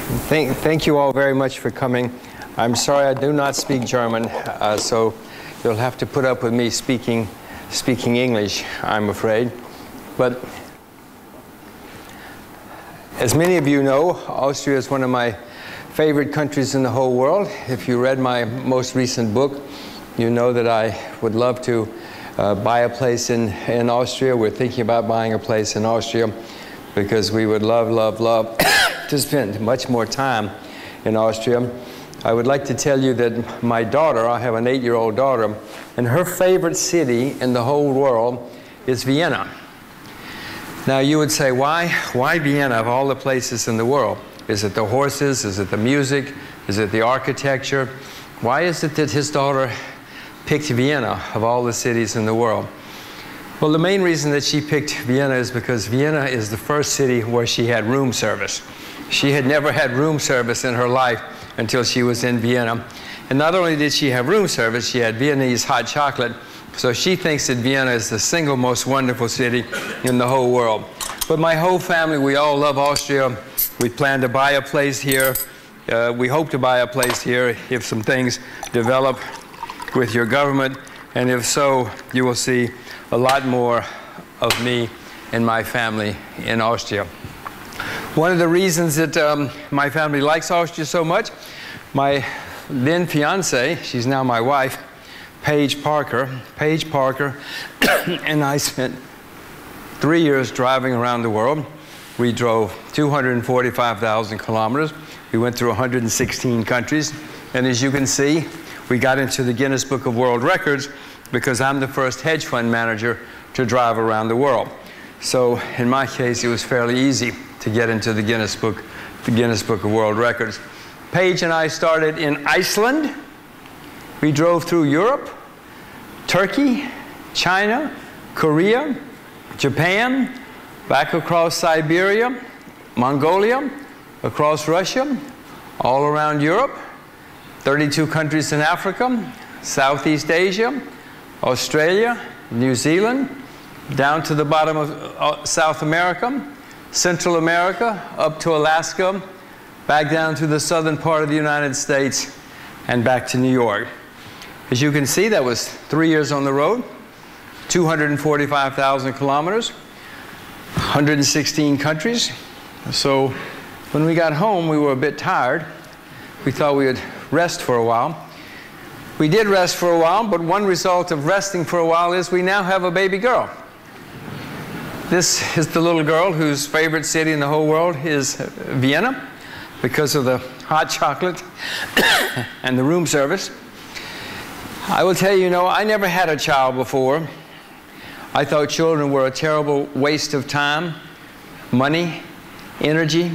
Thank you all very much for coming. I'm sorry I do not speak German, so you'll have to put up with me speaking English, I'm afraid. But as many of you know, Austria is one of my favorite countries in the whole world. If you read my most recent book, you know that I would love to buy a place in Austria. We're thinking about buying a place in Austria because we would love to spend much more time in Austria. I would like to tell you that my daughter, I have an 8-year-old daughter, and her favorite city in the whole world is Vienna. Now you would say, why Vienna of all the places in the world? Is it the horses? Is it the music? Is it the architecture? Why is it that his daughter picked Vienna of all the cities in the world? Well, the main reason that she picked Vienna is because Vienna is the first city where she had room service. She had never had room service in her life until she was in Vienna. And not only did she have room service, she had Viennese hot chocolate. So she thinks that Vienna is the single most wonderful city in the whole world. But my whole family, we all love Austria. We plan to buy a place here. We hope to buy a place here if some things develop with your government. And if so, you will see a lot more of me and my family in Austria. One of the reasons that my family likes Austria so much, my then fiancée, she's now my wife, Paige Parker, and I spent 3 years driving around the world. We drove 245,000 kilometers. We went through 116 countries. And as you can see, we got into the Guinness Book of World Records because I'm the first hedge fund manager to drive around the world. So in my case, it was fairly easy to get into the Guinness Book of World Records. Paige and I started in Iceland. We drove through Europe, Turkey, China, Korea, Japan, back across Siberia, Mongolia, across Russia, all around Europe, 32 countries in Africa, Southeast Asia, Australia, New Zealand, down to the bottom of South America, Central America, up to Alaska, back down to the southern part of the United States, and back to New York. As you can see, that was 3 years on the road, 245,000 kilometers, 116 countries. So when we got home, we were a bit tired. We thought we would rest for a while. We did rest for a while, but one result of resting for a while is we now have a baby girl. This is the little girl whose favorite city in the whole world is Vienna because of the hot chocolate and the room service. I will tell you, you know, I never had a child before. I thought children were a terrible waste of time, money, energy.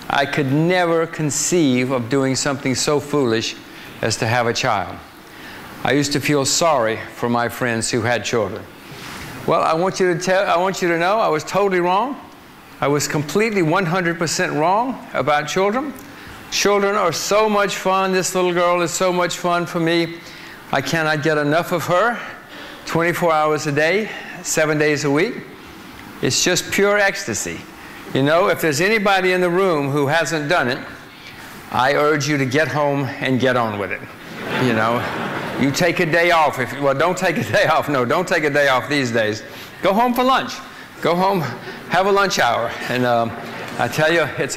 I could never conceive of doing something so foolish as to have a child. I used to feel sorry for my friends who had children. Well, I want you to know I was totally wrong. I was completely 100% wrong about children. Children are so much fun. This little girl is so much fun for me. I cannot get enough of her. 24 hours a day, 7 days a week. It's just pure ecstasy. You know, if there's anybody in the room who hasn't done it, I urge you to get home and get on with it. You know, you take a day off. Well, don't take a day off. No, don't take a day off these days. Go home for lunch. Go home, have a lunch hour. And I tell you, it's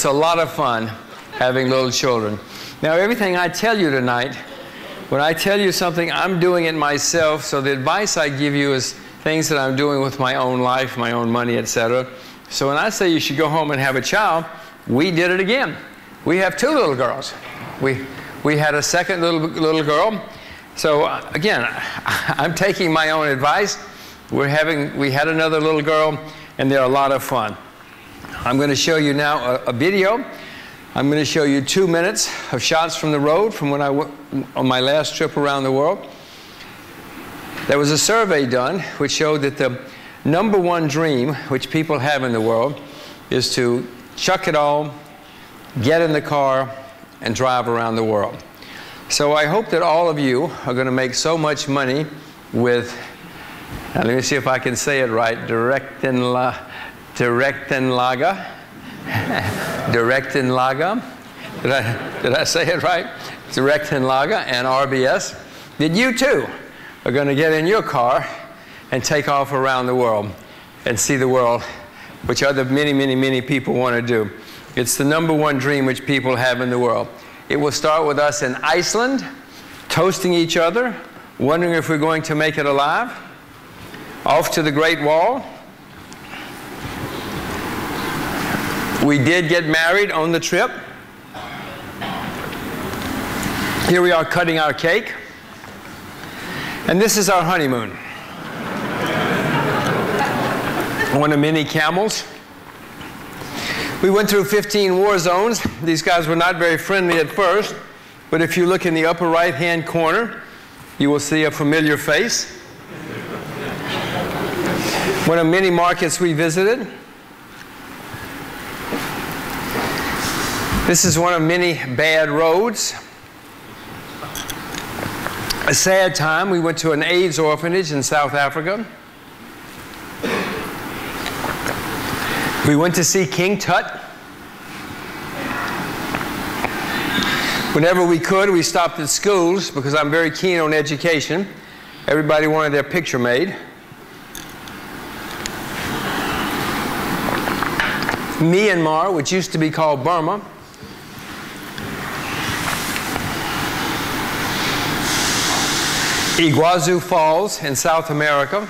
a lot of fun having little children. Now, everything I tell you tonight, when I tell you something, I'm doing it myself. So the advice I give you is things that I'm doing with my own life, my own money, etc. So when I say you should go home and have a child, we did it again. We have 2 little girls. We had a second little girl. So again, I'm taking my own advice. We had another little girl, and they're a lot of fun. I'm going to show you now a video. I'm going to show you 2 minutes of shots from the road from when I went on my last trip around the world. There was a survey done which showed that the #1 dream which people have in the world is to chuck it all, get in the car, and drive around the world. So I hope that all of you are going to make so much money with, now let me see if I can say it right, direktanlage. direktanlage. Did I say it right? Direktanlage and RBS. That you too are going to get in your car and take off around the world and see the world, which other many people want to do. It's the #1 dream which people have in the world. It will start with us in Iceland, toasting each other, wondering if we're going to make it alive, off to the Great Wall. We did get married on the trip. Here we are cutting our cake. And this is our honeymoon. One of many camels. We went through 15 war zones. These guys were not very friendly at first, but if you look in the upper right-hand corner, you will see a familiar face. One of many markets we visited. This is one of many bad roads. A sad time. We went to an AIDS orphanage in South Africa. We went to see King Tut. Whenever we could, we stopped at schools because I'm very keen on education. Everybody wanted their picture made. Myanmar, which used to be called Burma. Iguazu Falls in South America.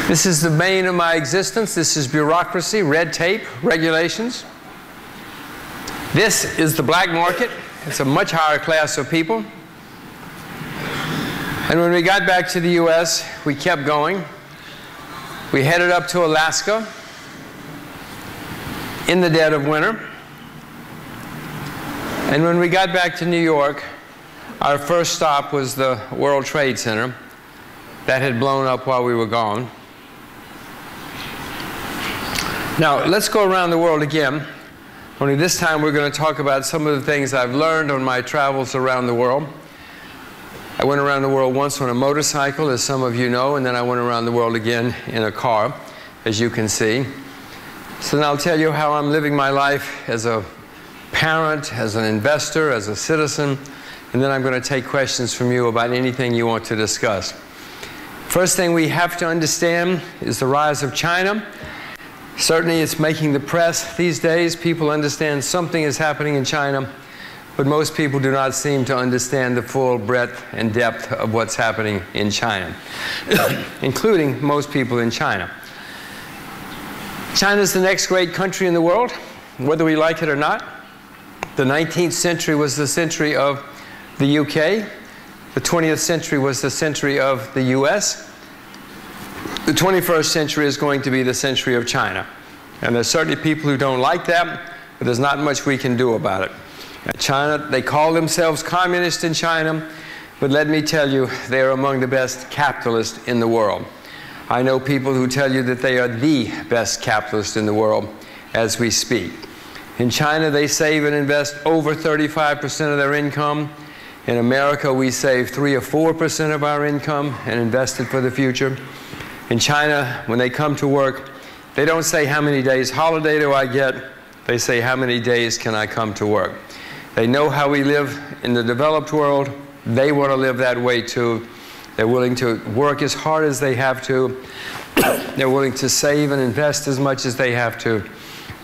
This is the bane of my existence. This is bureaucracy, red tape, regulations. This is the black market. It's a much higher class of people. And when we got back to the US, we kept going. We headed up to Alaska in the dead of winter. And when we got back to New York, our first stop was the World Trade Center. That had blown up while we were gone. Now, let's go around the world again. Only this time we're going to talk about some of the things I've learned on my travels around the world. I went around the world once on a motorcycle, as some of you know, and then I went around the world again in a car, as you can see. So now I'll tell you how I'm living my life as a parent, as an investor, as a citizen, and then I'm going to take questions from you about anything you want to discuss. First thing we have to understand is the rise of China. Certainly it's making the press these days. People understand something is happening in China, but most people do not seem to understand the full breadth and depth of what's happening in China, including most people in China. China is the next great country in the world, whether we like it or not. The 19th century was the century of the UK. The 20th century was the century of the US. The 21st century is going to be the century of China. And there's certainly people who don't like that, but there's not much we can do about it. China, they call themselves communist in China, but let me tell you, they're among the best capitalists in the world. I know people who tell you that they are the best capitalists in the world as we speak. In China, they save and invest over 35% of their income. In America, we save 3 or 4% of our income and invest it for the future. In China, when they come to work, they don't say, how many days holiday do I get? They say, how many days can I come to work? They know how we live in the developed world. They want to live that way too. They're willing to work as hard as they have to. They're willing to save and invest as much as they have to,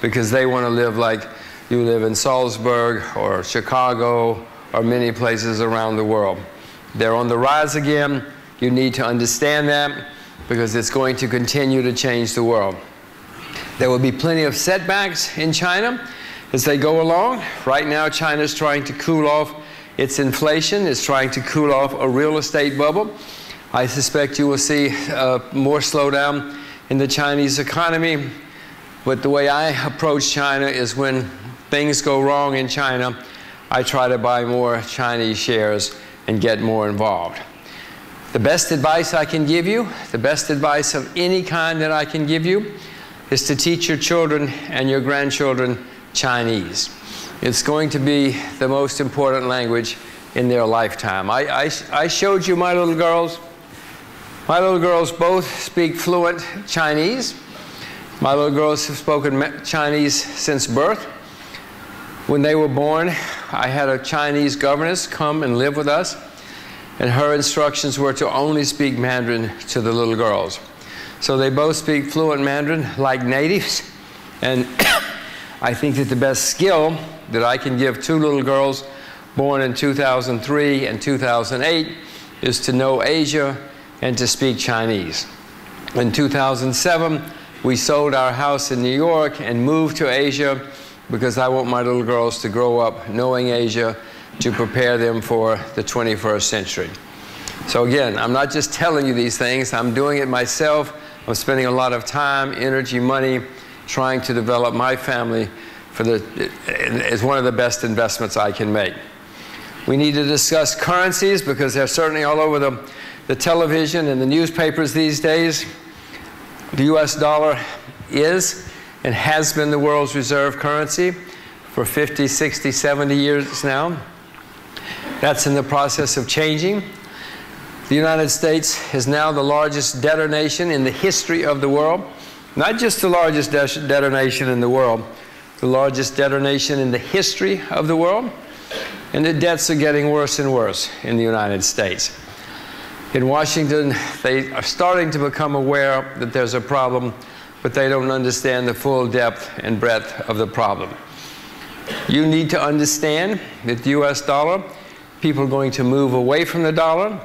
because they want to live like you live in Salzburg or Chicago or many places around the world. They're on the rise again. You need to understand that, because it's going to continue to change the world. There will be plenty of setbacks in China as they go along. Right now, China's trying to cool off its inflation. It's trying to cool off a real estate bubble. I suspect you will see more slowdown in the Chinese economy. But the way I approach China is, when things go wrong in China, I try to buy more Chinese shares and get more involved. The best advice I can give you, the best advice of any kind that I can give you, is to teach your children and your grandchildren Chinese. It's going to be the most important language in their lifetime. I showed you my little girls. My little girls both speak fluent Chinese. My little girls have spoken Chinese since birth. When they were born, I had a Chinese governess come and live with us, and her instructions were to only speak Mandarin to the little girls. So they both speak fluent Mandarin like natives, and I think that the best skill that I can give two little girls born in 2003 and 2008 is to know Asia and to speak Chinese. In 2007, we sold our house in New York and moved to Asia because I want my little girls to grow up knowing Asia to prepare them for the 21st century. So again, I'm not just telling you these things, I'm doing it myself. I'm spending a lot of time, energy, money trying to develop my family as one of the best investments I can make. We need to discuss currencies because they're certainly all over the television and the newspapers these days. The US dollar is and has been the world's reserve currency for 50, 60, 70 years now. That's in the process of changing. The United States is now the largest debtor nation in the history of the world. Not just the largest debtor nation in the world, the largest debtor nation in the history of the world. And the debts are getting worse and worse in the United States. In Washington, they are starting to become aware that there's a problem, but they don't understand the full depth and breadth of the problem. You need to understand that the US dollar, people are going to move away from the dollar.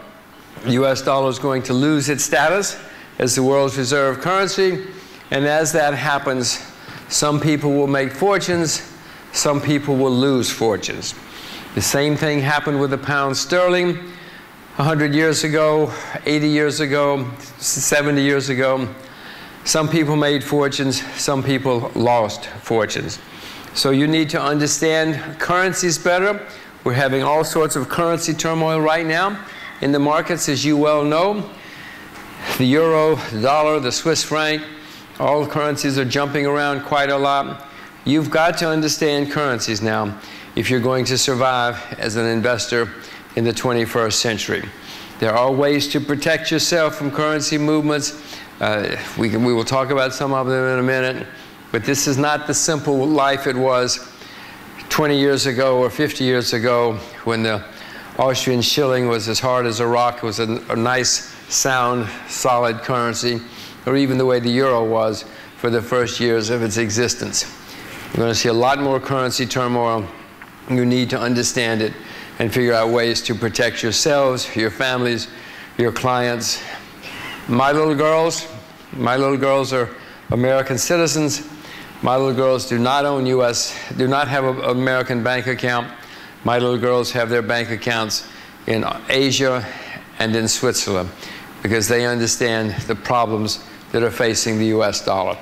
The US dollar is going to lose its status as the world's reserve currency, and as that happens, some people will make fortunes, some people will lose fortunes. The same thing happened with the pound sterling 100 years ago, 80 years ago, 70 years ago. Some people made fortunes, some people lost fortunes. So you need to understand currencies better. We're having all sorts of currency turmoil right now in the markets, as you well know. The euro, the dollar, the Swiss franc, all currencies are jumping around quite a lot. You've got to understand currencies now if you're going to survive as an investor in the 21st century. There are ways to protect yourself from currency movements. We will talk about some of them in a minute, but this is not the simple life it was 20 years ago or 50 years ago when the Austrian shilling was as hard as a rock. It was a nice, sound, solid currency, or even the way the euro was for the first years of its existence. We're going to see a lot more currency turmoil. You need to understand it and figure out ways to protect yourselves, your families, your clients. My little girls are American citizens. My little girls do not own do not have an American bank account. My little girls have their bank accounts in Asia and in Switzerland because they understand the problems that are facing the US dollar.